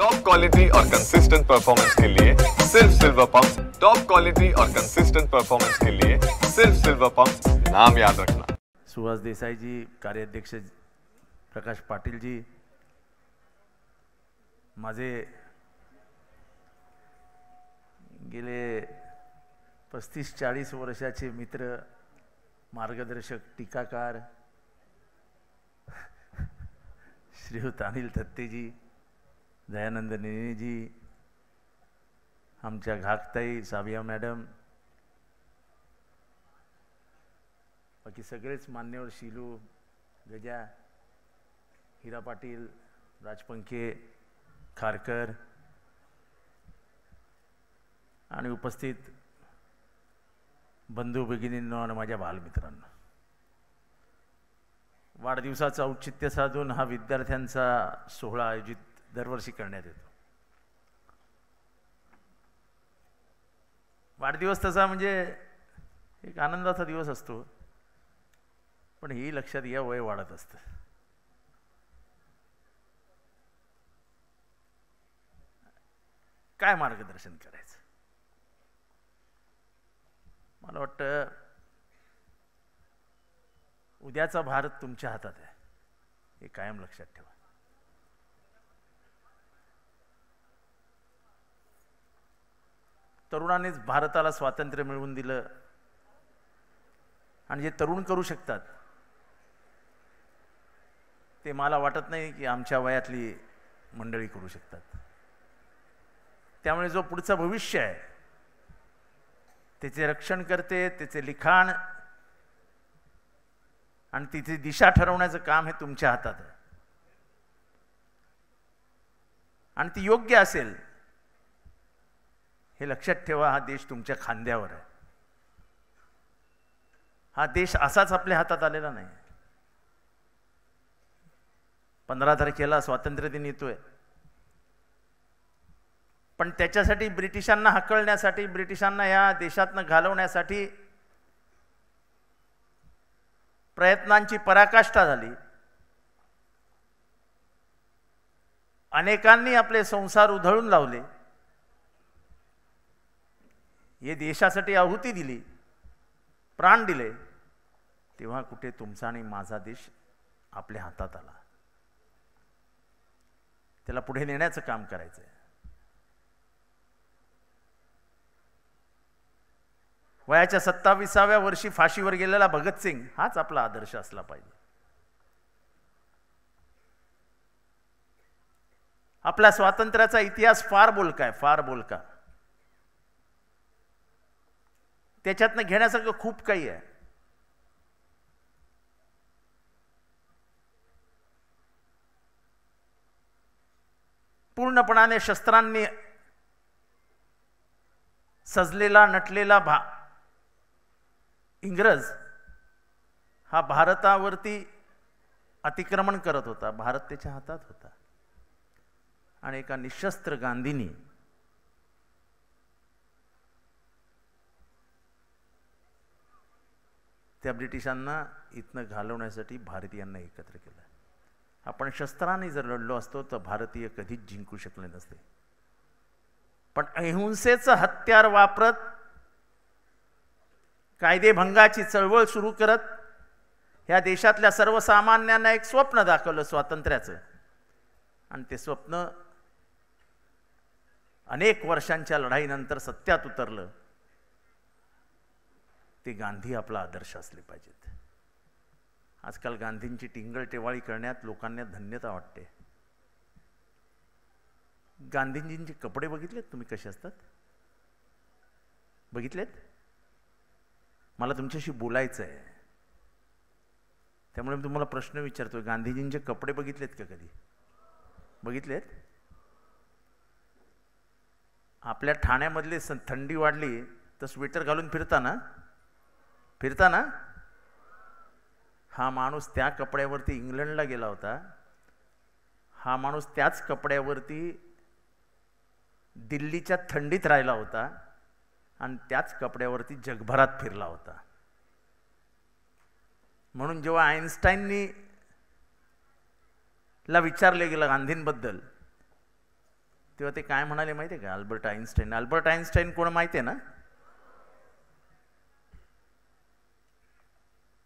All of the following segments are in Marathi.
टॉप क्वालिटी और कंसिस्टेंट परफॉर्मेंस के लिए सिर्फ सिल्वर पंप्स। टॉप क्वालिटी और कंसिस्टेंट परफॉर्मेंस के लिए सिर्फ सिल्वर पंप्स, नाम याद रखना। सुहास देसाई जी, कार्याध्यक्ष प्रकाश पाटील जी, माझे गेले 35-40 वर्षाचे मित्र, मार्गदर्शक, टीकाकार श्रीयुत अनिल थत्तेजी, दयानंद नेनेजी, आमच्या घाकताई, साबिया मॅडम, बाकी सगळेच मान्यवर, शिलू, गजा, हिरा पाटील, राजपंखे, खारकर आणि उपस्थित बंधू भगिनींनो आणि माझ्या बालमित्रांनो, वाढदिवसाचं औचित्य साधून हा विद्यार्थ्यांचा सोहळा आयोजित दरवर्षी करण्यात येतो। वाढदिवस तसा म्हणजे एक आनंदाचा दिवस असतो, पण ही लक्षात घ्या, वय वाढत असतं। काय मार्गदर्शन करायचं? मला वाटतं उद्याचा भारत तुमच्या हातात आहे, हे कायम लक्षात ठेवा। तरुणांनीच भारताला स्वातंत्र्य मिळवून दिलं, आणि जे तरुण करू शकतात ते मला वाटत नाही की आमच्या वयातली मंडळी करू शकतात। त्यामुळे जो पुढचं भविष्य आहे त्याचे रक्षण करते, त्याचे लिखाण आणि तिची दिशा ठरवण्याचं काम हे तुमच्या हातात आहे, आणि ती योग्य असेल हे लक्षात ठेवा। हा देश तुमच्या खांद्यावर आहे। हा देश असाच आपल्या हातात आलेला नाही। 15 तारखेला स्वातंत्र्य दिन येतोय, पण त्याच्यासाठी ब्रिटिशांना हकलण्यासाठी, ब्रिटिशांना या देशातनं घालवण्यासाठी प्रयत्नांची पराकाष्ठा झाली। अनेकांनी आपले संसार उधळून लावले, हे देशासाठी आहुती दिली, प्राण दिले, तेव्हा कुठे तुमचा आणि माझा देश आपल्या हातात आला। त्याला पुढे नेण्याचं काम करायचं आहे। वयाच्या 27व्या वर्षी फाशीवर गेलेला भगतसिंग हाच आपला आदर्श असला पाहिजे। आपल्या स्वातंत्र्याचा इतिहास फार बोलका आहे, फार बोलका। त्याच्यातनं घेण्यासारखं खूप काही आहे। पूर्णपणाने शस्त्रांनी सजलेला, नटलेला इंग्रज हा भारतावरती अतिक्रमण करत होता, भारत त्याच्या हातात होता, आणि एका निशस्त्र गांधींनी त्या ब्रिटिशांना इथनं घालवण्यासाठी भारतीयांना एकत्र केलं। आपण शस्त्रांनी जर लढलो असतो तर भारतीय कधीच जिंकू शकले नसते, पण अहिंसेचं हत्यार वापरत, कायदेभंगाची चळवळ सुरू करत, ह्या देशातल्या सर्वसामान्यांना एक स्वप्न दाखवलं स्वातंत्र्याचं, आणि ते स्वप्न अनेक वर्षांच्या लढाईनंतर सत्यात उतरलं। ते गांधी आपला आदर्श असले पाहिजेत। आजकाल गांधींची टिंगल-टेवाळी करण्यात लोकांना धन्यता वाटते। गांधीजींचे कपडे बघितलेत तुम्ही कसे असतात? बघितलेत? मला तुमच्याशी बोलायचं आहे, त्यामुळे मी तुम्हाला प्रश्न विचारतोय, गांधीजींचे कपडे बघितलेत का कधी? बघितलेत? आपल्या ठाण्यामधले थंडी वाढली तर स्वेटर घालून फिरता ना? हा माणूस त्या कपड्यावरती इंग्लंडला गेला होता, हा माणूस त्याच कपड्यावरती दिल्लीच्या थंडीत राहिला होता, आणि त्याच कपड्यावरती जगभरात फिरला होता। म्हणून जेव्हा आइन्स्टाईननी ला विचारले गेलं गांधींबद्दल तेव्हा ते काय म्हणाले माहिती आहे का? Albert Einstein. अल्बर्ट आईन्स्टाईन कोण माहिती आहे ना?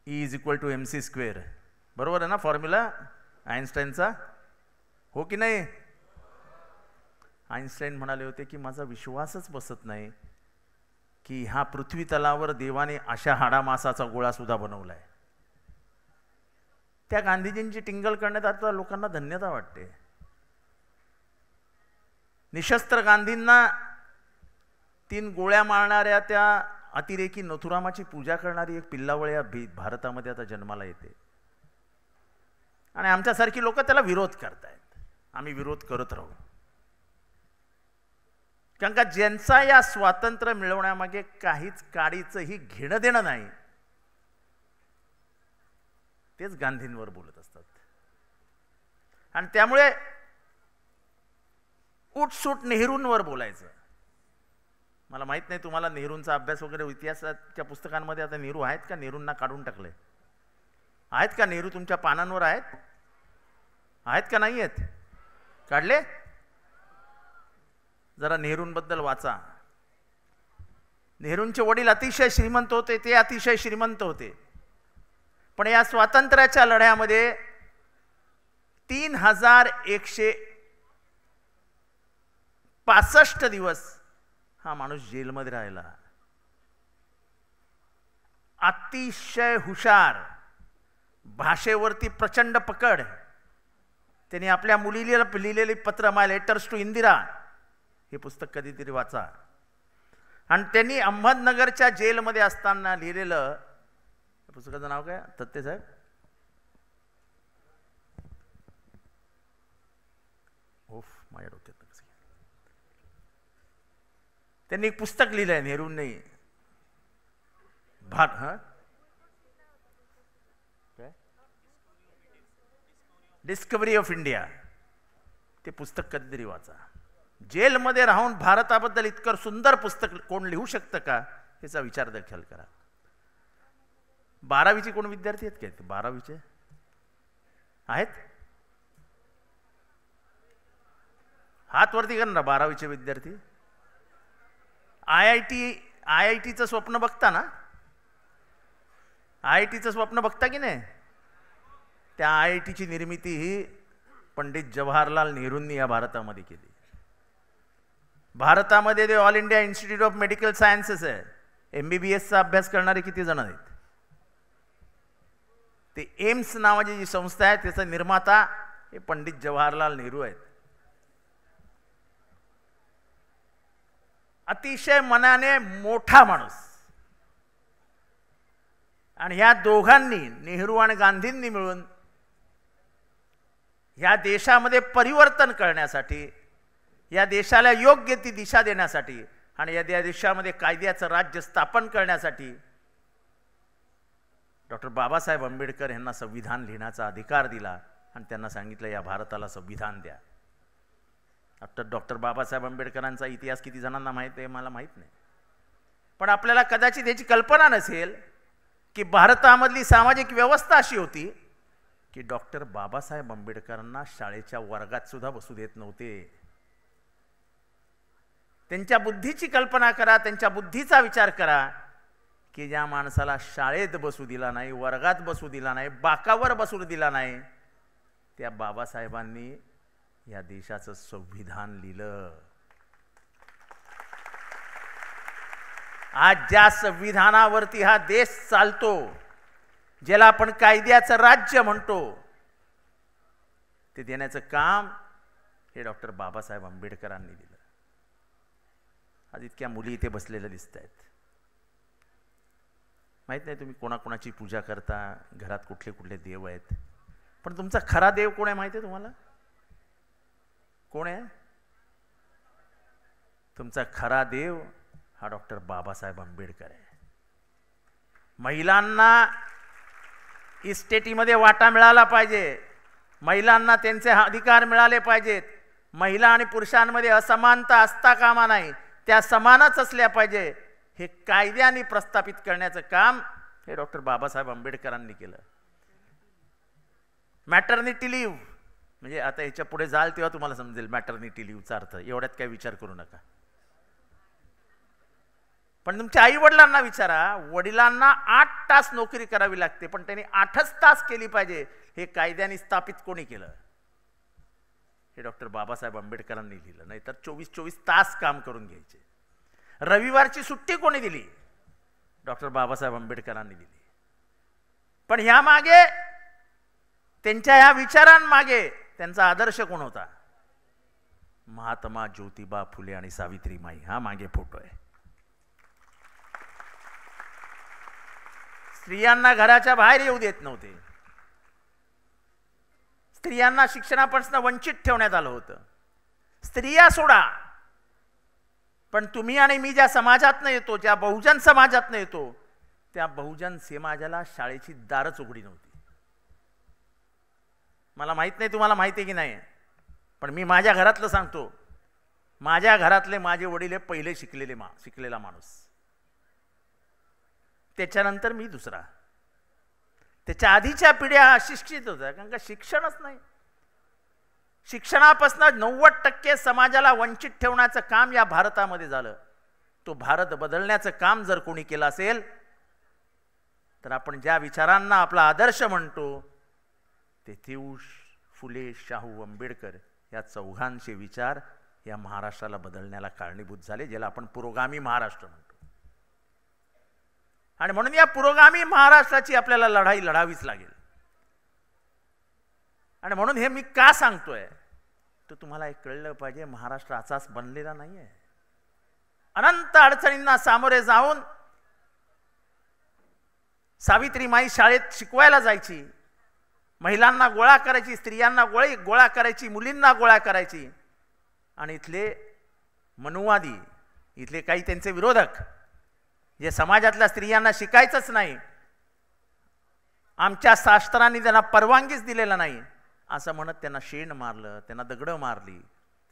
E=mc². बरोबर आहे ना फॉर्म्युला आईन्स्टाईनचा? हो की नाही? आईन्स्टाईन म्हणाले होते की माझा विश्वासच बसत नाही की ह्या पृथ्वी तलावर देवाने अशा हाडामासाचा गोळा सुद्धा बनवलाय. त्या गांधीजींची टिंगल करण्यात आता लोकांना धन्यता वाटते. निशस्त्र गांधींना 3 गोळ्या मारणाऱ्या त्या अतिरेकी नथुरामाची पूजा करणारी एक पिल्लावळ या भारतामध्ये आता जन्माला येते. आणि आमच्यासारखी लोक त्याला विरोध करतायत. आम्ही विरोध करत राहू. कारण का ज्यांचा या स्वातंत्र्य मिळवण्यामागे काहीच काडीचंही घेणं देणं नाही, तेच गांधींवर बोलत असतात. आणि त्यामुळे उठसूट नेहरूंवर बोलायचं. मला माहित नाही तुम्हाला नेहरूंचा अभ्यास वगैरे इतिहासाच्या पुस्तकांमध्ये आता नेहरू आहेत का? नेहरूंना काढून टाकले आहेत का? नेहरू तुमच्या पानांवर आहेत? आहेत का नाही आहेत? काढले? जरा नेहरूंबद्दल वाचा. नेहरूंचे वडील अतिशय श्रीमंत होते. ते अतिशय श्रीमंत होते. पण या स्वातंत्र्याच्या लढ्यामध्ये 3165 दिवस हा माणूस जेलमध्ये राहिला. अतिशय हुशार, भाषेवरती प्रचंड पकड. त्यांनी आपल्या मुलीला लिहिलेली पत्र, माय लेटर्स टू इंदिरा, हे पुस्तक कधीतरी वाचा. आणि त्यांनी अहमदनगरच्या जेलमध्ये असताना लिहिलेलं पुस्तकाचं नाव काय? तत्ते साहेब, ओफ माझ्या डोक्यात. त्यांनी एक पुस्तक लिहिलंय नेहरूंनी, डिस्कवरी ऑफ इंडिया. ते पुस्तक कधीतरी वाचा. जेलमध्ये राहून भारताबद्दल इतकं सुंदर पुस्तक कोण लिहू शकतं का, याचा विचार देखील करा. 12वीचे कोण विद्यार्थी आहेत काय? 12वीचे आहेत? हात वरती कर ना 12वीचे विद्यार्थी. IITचं स्वप्न बघता ना? IITचं स्वप्न बघता की नाही? त्या IITची निर्मिती ही पंडित जवाहरलाल नेहरूंनी या भारतामध्ये केली. भारतामध्ये ते all India institute of medical sciences आहे. MBBSचा अभ्यास करणारे किती जण आहेत? ते एम्स नावाची जी संस्था आहे त्याचा निर्माता हे पंडित जवाहरलाल नेहरू आहेत. अतिशय मनाने मोठा माणूस. आणि ह्या दोघांनी, नेहरू आणि गांधींनी मिळून ह्या देशामध्ये परिवर्तन करण्यासाठी, या देशाला योग्य ती दिशा देण्यासाठी आणि या देशामध्ये कायद्याचं राज्य स्थापन करण्यासाठी डॉक्टर बाबासाहेब आंबेडकर यांना संविधान लिहिण्याचा अधिकार दिला. आणि त्यांना सांगितलं या भारताला संविधान द्या. डॉक्टर बाबासाहेब आंबेडकरांचा इतिहास किती जणांना माहीत आहे मला माहीत नाही. पण आपल्याला कदाचित याची कल्पना नसेल की भारतामधली सामाजिक व्यवस्था अशी होती की डॉक्टर बाबासाहेब आंबेडकरांना शाळेच्या वर्गात सुद्धा बसू देत नव्हते. त्यांच्या बुद्धीची कल्पना करा, त्यांच्या बुद्धीचा विचार करा की ज्या माणसाला शाळेत बसू दिला नाही, वर्गात बसू दिला नाही, बाकावर बसू दिला नाही, त्या बाबासाहेबांनी या देशाचं संविधान लिहिलं. आज ज्या संविधानावरती हा देश चालतो, ज्याला आपण कायद्याचं राज्य म्हणतो, ते देण्याचं काम हे डॉक्टर बाबासाहेब आंबेडकरांनी दिलं. आज इतक्या मुली इथे बसलेल्या दिसत आहेत. माहित नाही तुम्ही कोणाकोणाची पूजा करता, घरात कुठले कुठले देव आहेत, पण तुमचा खरा देव कोण आहे माहिती आहे तुम्हाला? कोण आहे तुमचा खरा देव? हा डॉक्टर बाबासाहेब आंबेडकर आहे. महिलांना इस्टेटीमध्ये वाटा मिळाला पाहिजे, महिलांना त्यांचे अधिकार मिळाले पाहिजेत. महिला आणि पुरुषांमध्ये असमानता असता कामा नाही, त्या समानच असल्या पाहिजे. हे कायद्याने प्रस्थापित करण्याचं काम हे डॉक्टर बाबासाहेब आंबेडकरांनी केलं. मॅटर्निटी लिव्ह, म्हणजे आता ह्याच्या पुढे जाल तेव्हा तुम्हाला समजेल मॅटर्निटी लिव्हचा अर्थ. एवढ्यात काय विचार करू नका. पण तुमच्या आई वडिलांना विचारा, वडिलांना 8 तास नोकरी करावी लागते, पण त्यांनी 8च तास केली पाहिजे, हे कायद्याने स्थापित कोणी केलं? हे डॉक्टर बाबासाहेब आंबेडकरांनी लिहिलं. नाहीतर 24-24 तास काम करून घ्यायचे. रविवारची सुट्टी कोणी दिली? डॉक्टर बाबासाहेब आंबेडकरांनी दिली. पण ह्या मागे, त्यांच्या ह्या विचारांमागे त्यांचा आदर्श कोण होता? महात्मा ज्योतिबा फुले आणि सावित्रीमाई. हा मागे फोटो आहे. स्त्रियांना घराच्या बाहेर येऊ देत नव्हते. स्त्रियांना शिक्षणापासून वंचित ठेवण्यात आलं होतं. स्त्रिया सोडा, पण तुम्ही आणि मी ज्या समाजातनं येतो, ज्या बहुजन समाजातनं येतो, त्या बहुजन समाजाला शाळेची दारच उघडी नव्हती. मला माहित नाही तुम्हाला माहिती आहे की नाही, पण मी माझ्या घरातलं सांगतो. माझ्या घरातले माझे वडील हे पहिले शिकलेला माणूस, त्याच्यानंतर मी दुसरा. त्याच्या आधीच्या पिढ्या अशिक्षित होत्या, कारण का शिक्षणच नाही. शिक्षणापासून 90% समाजाला वंचित ठेवण्याचं काम या भारतामध्ये झालं. तो भारत बदलण्याचं काम जर कोणी केलं असेल, तर आपण ज्या विचारांना आपला आदर्श म्हणतो, ते तीऊष, फुले, शाहू, आंबेडकर या चौघांचे विचार या महाराष्ट्राला बदलण्याला कारणीभूत झाले, ज्याला आपण पुरोगामी महाराष्ट्र म्हणतो. आणि म्हणून या पुरोगामी महाराष्ट्राची आपल्याला लढाई लढावीच लागेल. आणि म्हणून हे मी का सांगतोय, तर तुम्हाला एक कळलं पाहिजे, महाराष्ट्र असाच बनलेला नाहीये. अनंत अडचणींना सामोरे जाऊन सावित्रीमाई शाळेत शिकवायला जायची, महिलांना गोळा करायची, स्त्रियांना गोळा करायची, मुलींना गोळा करायची. आणि इथले मनुवादी, इथले काही त्यांचे विरोधक, जे समाजातल्या स्त्रियांना शिकायचंच नाही, आमच्या शास्त्रांनी त्यांना परवानगीच दिलेला नाही, असं म्हणत त्यांना शेण मारलं, त्यांना दगडं मारली,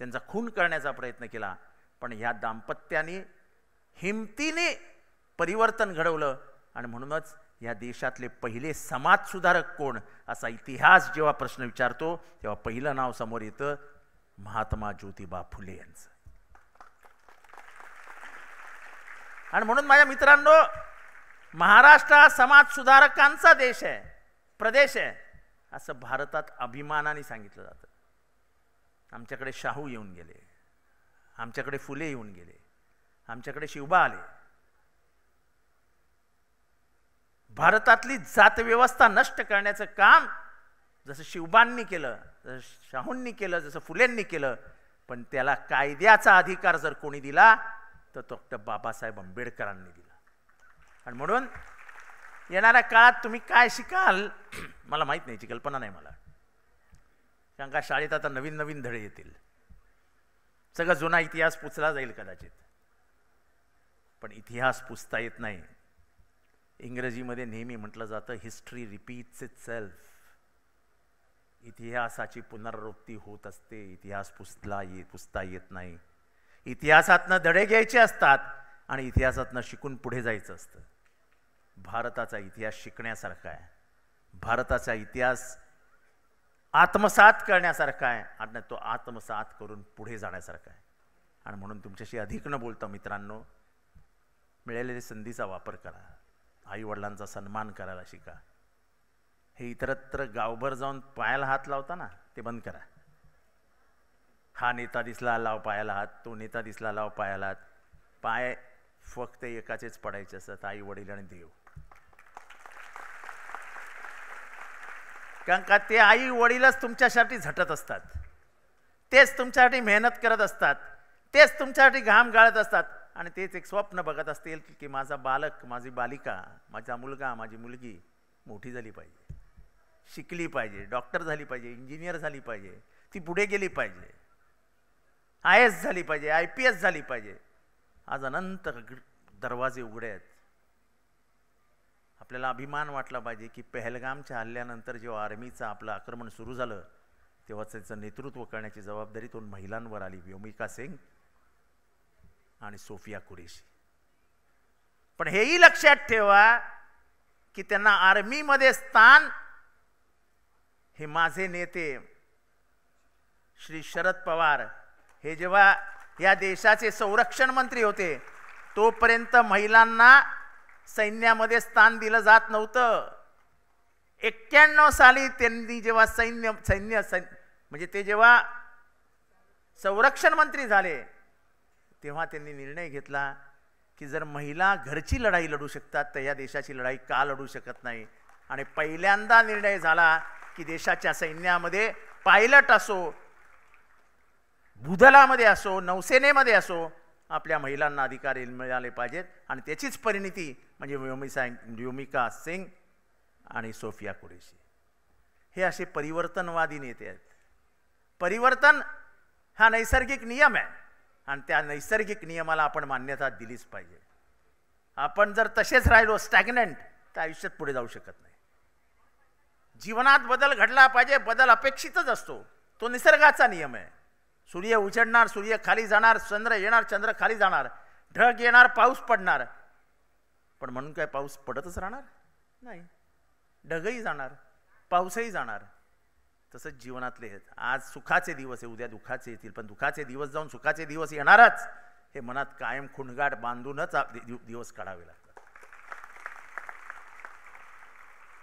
त्यांचा खून करण्याचा प्रयत्न केला. पण ह्या दाम्पत्याने हिमतीने परिवर्तन घडवलं. आणि म्हणूनच या देशातले पहिले समाजसुधारक कोण, असा इतिहास जेव्हा प्रश्न विचारतो, तेव्हा पहिलं नाव समोर येतं महात्मा ज्योतिबा फुले यांचं. आणि म्हणून माझ्या मित्रांनो, महाराष्ट्र हा समाजसुधारकांचा देश आहे, प्रदेश आहे, असं भारतात अभिमानाने सांगितलं जातं. आमच्याकडे शाहू येऊन गेले, आमच्याकडे फुले येऊन गेले, आमच्याकडे शिवबा आले. भारतातली जातव्यवस्था नष्ट करण्याचं काम जसं शिवबांनी केलं, जसं शाहूंनी केलं, जसं फुलेंनी केलं, पण त्याला कायद्याचा अधिकार जर कोणी दिला, तर डॉक्टर बाबासाहेब आंबेडकरांनी दिला. आणि म्हणून येणाऱ्या काळात तुम्ही काय शिकाल मला माहीत नाही, याची कल्पना नाही मला, कारण का शाळेत आता नवीन नवीन धडे येतील. सगळं जुना इतिहास पुसला जाईल कदाचित, पण इतिहास पुसता येत नाही. इंग्रजीमध्ये नेहमी म्हटलं जातं, हिस्ट्री रिपीट्स इटसेल्फ. इतिहासाची पुनरावृत्ती होत असते, इतिहास पुसता येत नाही. इतिहासातनं धडे घ्यायचे असतात आणि इतिहासातनं शिकून पुढे जायचं असतं. भारताचा इतिहास शिकण्यासारखा आहे, भारताचा इतिहास आत्मसात करण्यासारखा आहे आणि तो आत्मसात करून पुढे जाण्यासारखा आहे. आणि म्हणून तुमच्याशी अधिक न बोलता मित्रांनो, मिळालेल्या संधीचा वापर करा, आईवडिलांचा सन्मान करायला शिका. हे इतरत्र गावभर जाऊन पायाला हात लावता ना, ते बंद करा. हा नेता दिसला लाव पायाला हात, तो नेता दिसला लाव पायाला हात. पाय फक्त एकाचेच पडायचे असतात, आई वडील आणि देव. कारण का ते आई वडीलच तुमच्यासाठी झटत असतात, तेच तुमच्यासाठी मेहनत करत असतात, तेच तुमच्यासाठी घाम गाळत असतात. आणि तेच एक स्वप्न बघत असतील की माझा बालक, माझी बालिका, माझा मुलगा, माझी मुलगी मोठी झाली पाहिजे, शिकली पाहिजे, डॉक्टर झाली पाहिजे, इंजिनियर झाली पाहिजे, ती पुढे गेली पाहिजे, IAS झाली पाहिजे, IPS झाली पाहिजे. आज अनंत दरवाजे उघडे आहेत. आपल्याला अभिमान वाटला पाहिजे की पहलगामच्या हल्ल्यानंतर जेव्हा आर्मीचं आपलं आक्रमण सुरू झालं, तेव्हा त्याचं नेतृत्व करण्याची जबाबदारी 2 महिलांवर आली, व्योमिका सिंग आणि सोफिया कुरेशी. पण हेही लक्षात ठेवा की त्यांना आर्मीमध्ये स्थान हे माझे नेते श्री शरद पवार हे जेव्हा या देशाचे संरक्षण मंत्री होते तोपर्यंत महिलांना सैन्यामध्ये स्थान दिलं जात नव्हतं. 91 साली त्यांनी जेव्हा म्हणजे ते जेव्हा संरक्षण मंत्री झाले तेव्हा त्यांनी निर्णय घेतला की जर महिला घरची लढाई लढू शकतात तर या देशाची लढाई का लढू शकत नाही. आणि पहिल्यांदा निर्णय झाला की देशाच्या सैन्यामध्ये पायलट असो, भूदलामध्ये असो, नौसेनेमध्ये असो, आपल्या महिलांना अधिकार मिळाले पाहिजेत. आणि त्याचीच परिणिती म्हणजे व्योमिका सिंग आणि सोफिया कुरेशी हे असे परिवर्तनवादी नेते आहेत. परिवर्तन हा नैसर्गिक नियम आहे आणि त्या नैसर्गिक नियमाला आपण मान्यता दिलीच पाहिजे. आपण जर तसेच राहिलो स्टॅग्नंट तर आयुष्यात पुढे जाऊ शकत नाही. जीवनात बदल घडला पाहिजे. बदल अपेक्षितच असतो, तो निसर्गाचा नियम आहे. सूर्य उजडणार, सूर्य खाली जाणार, चंद्र येणार, चंद्र खाली जाणार, ढग येणार, पाऊस पडणार. पण म्हणून काय पाऊस पडतच राहणार नाही. ढगही जाणार, पाऊसही जाणार. तसंच जीवनातले आहेत. आज सुखाचे दिवस आहे, उद्या दुःखाचे येतील, पण दुःखाचे दिवस जाऊन सुखाचे दिवस येणारच हे मनात कायम खुणगाट बांधूनच दिवस काढावे लागतात.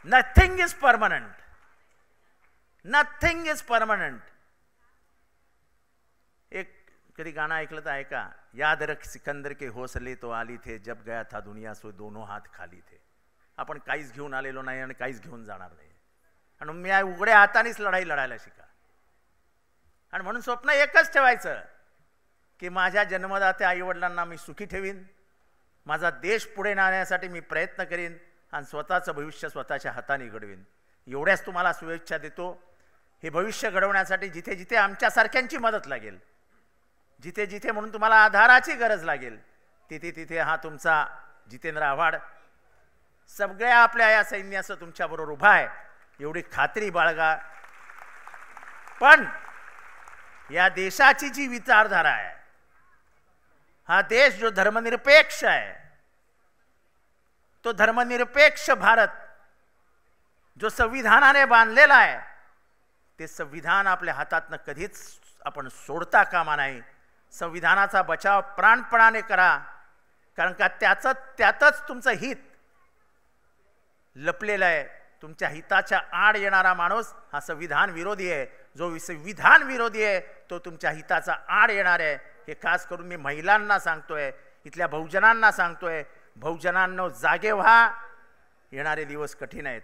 Nothing is permanent. Nothing is permanent. एक कधी गाणं ऐकलं तर ऐका. याद रख सिकंदर के हौसले तो आली थे, जब गया था दुनिया सो दोनों हात खाली थे. आपण काहीच घेऊन आलेलो नाही आणि काहीच घेऊन जाणार नाही. आणि मी उघड्या हातानेच लढाई लढायला शिका. आणि म्हणून स्वप्न एकच ठेवायचं की माझ्या जन्मदात्या आईवडिलांना मी सुखी ठेवीन, माझा देश पुढे नेण्यासाठी मी प्रयत्न करीन आणि स्वतःचं भविष्य स्वतःच्या हाताने घडवीन. एवढ्याच तुम्हाला शुभेच्छा देतो. हे भविष्य घडवण्यासाठी जिथे जिथे आमच्यासारख्यांची मदत लागेल, जिथे जिथे म्हणून तुम्हाला आधाराची गरज लागेल, तिथे तिथे हा तुमचा जितेंद्र आव्हाड सगळ्या आपल्या या सैन्याचं तुमच्याबरोबर उभा आहे एवढी खात्री बाळगा. पण या देशाची जी विचारधारा आहे, हा देश जो धर्मनिरपेक्ष आहे, तो धर्मनिरपेक्ष भारत जो संविधानाने बांधलेला आहे, ते संविधान आपल्या हातातनं कधीच आपण सोडता कामा नाही. संविधानाचा बचाव प्राणपणाने करा, कारण का त्यातच तुमचं हित लपलेलं आहे. तुमच्या हिताच्या आड येणारा माणूस हा संविधान विरोधी आहे. जो संविधान विरोधी आहे तो तुमच्या हिताचा आड येणार आहे. हे खास करून मी महिलांना सांगतोय, इथल्या बहुजनांना सांगतोय. बहुजनांनो जागे व्हा. येणारे दिवस कठीण आहेत.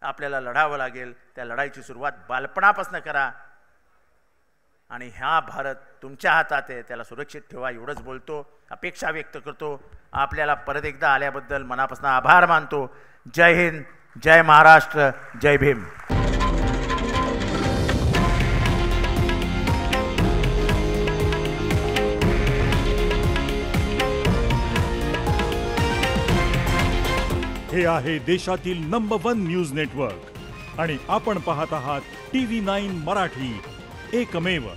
आपल्याला लढावं लागेल. त्या लढाईची सुरुवात बालपणापासून करा. आणि हा भारत तुमच्या हातात आहे, त्याला सुरक्षित ठेवा. एवढंच बोलतो, अपेक्षा व्यक्त करतो. आपल्याला परत एकदा आल्याबद्दल मनापासून आभार मानतो. जय हिंद, जय महाराष्ट्र, जय भीम. हे आहे देशातील नंबर 1 न्यूज नेटवर्क आणि आपण पाहत आहात TV9 मराठी, एकमेव.